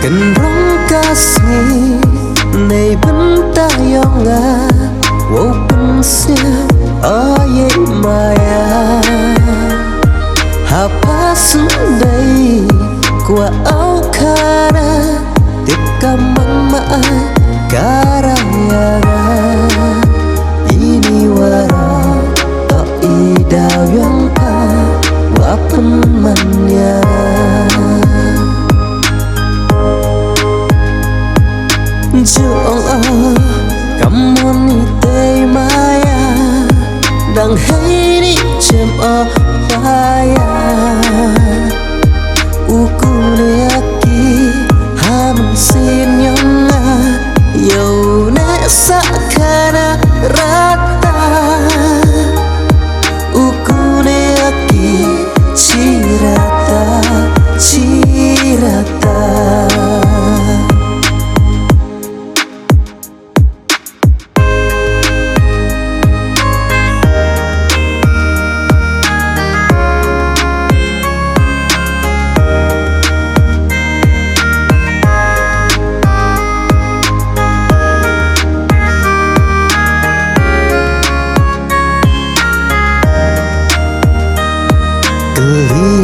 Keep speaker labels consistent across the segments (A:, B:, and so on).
A: Cần rong kasih này vẫn ta yong à wo pun sia aye maya hapa sundai kwa au kara tika mama karaya ini wara to idau yang pa wa pun manya Juang cảm ơn ni tê maya đang hay đi chém ở faya ukuleki ham xin nhong dầu nè sakana rata ukuleki chirata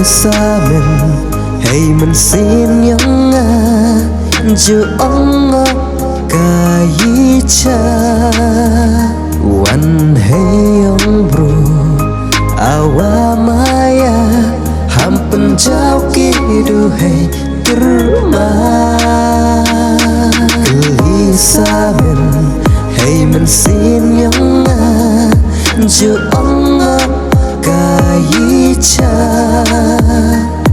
A: Sa mình hay mình xin nhong ju ông ca yi cha wan hay ông bro awa maya hampen jauh kidu hay terma gelisah hay mình xin nhong ju ông ca yi cha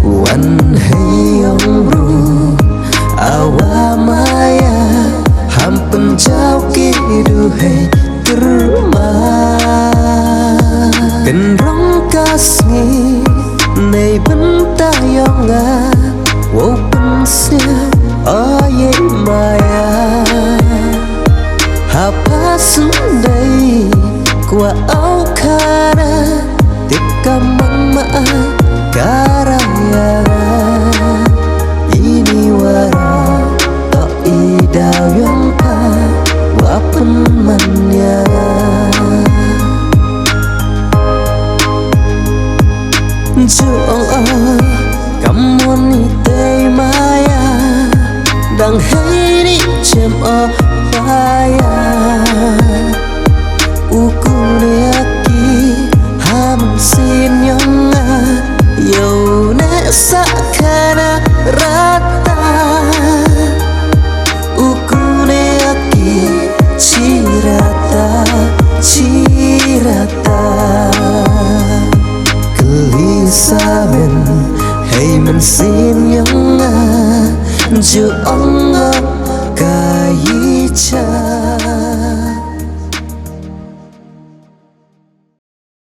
A: wan hay ông ru awa maya hampen jauh kidu hay terma cần rong kasih này vẫn ta yong à wo pun sia aye maya hapa sundai kwa au kara tika mama karaya ini wara to idau yang pa wa pun manya Juang cảm ơn ni tê maya đang hay đi chém ở faya ukuleki ham xin nhong dầu nè sakana rata ukuleki chirata gelisah hay mình xin nhong ju ông ca yi cha